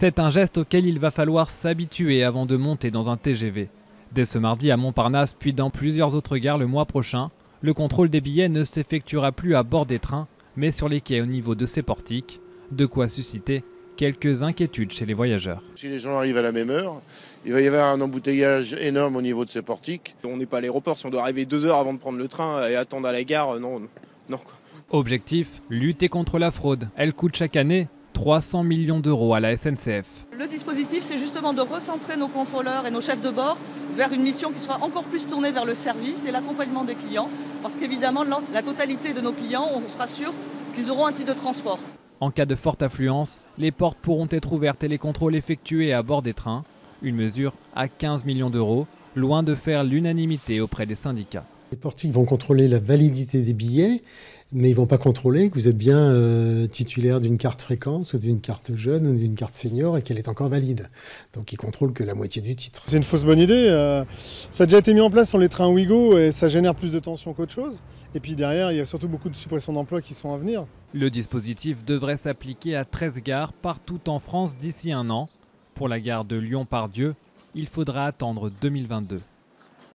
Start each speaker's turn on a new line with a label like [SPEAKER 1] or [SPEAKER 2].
[SPEAKER 1] C'est un geste auquel il va falloir s'habituer avant de monter dans un TGV. Dès ce mardi à Montparnasse, puis dans plusieurs autres gares le mois prochain, le contrôle des billets ne s'effectuera plus à bord des trains, mais sur les quais au niveau de ces portiques, de quoi susciter quelques inquiétudes chez les voyageurs.
[SPEAKER 2] Si les gens arrivent à la même heure, il va y avoir un embouteillage énorme au niveau de ces portiques.
[SPEAKER 3] On n'est pas à l'aéroport, si on doit arriver 2 heures avant de prendre le train et attendre à la gare, non.
[SPEAKER 1] Objectif, lutter contre la fraude. Elle coûte chaque année 300 millions d'euros à la SNCF.
[SPEAKER 4] Le dispositif, c'est justement de recentrer nos contrôleurs et nos chefs de bord vers une mission qui sera encore plus tournée vers le service et l'accompagnement des clients. Parce qu'évidemment, la totalité de nos clients, on sera sûr qu'ils auront un titre de transport.
[SPEAKER 1] En cas de forte affluence, les portes pourront être ouvertes et les contrôles effectués à bord des trains. Une mesure à 15 millions d'euros, loin de faire l'unanimité auprès des syndicats.
[SPEAKER 5] Les portiques vont contrôler la validité des billets, mais ils ne vont pas contrôler que vous êtes bien titulaire d'une carte fréquence ou d'une carte jeune ou d'une carte senior et qu'elle est encore valide. Donc ils contrôlent que la moitié du titre.
[SPEAKER 6] C'est une fausse bonne idée. Ça a déjà été mis en place sur les trains Ouigo et ça génère plus de tension qu'autre chose. Et puis derrière, il y a surtout beaucoup de suppressions d'emplois qui sont à venir.
[SPEAKER 1] Le dispositif devrait s'appliquer à 13 gares partout en France d'ici un an. Pour la gare de Lyon-Part-Dieu, il faudra attendre 2022.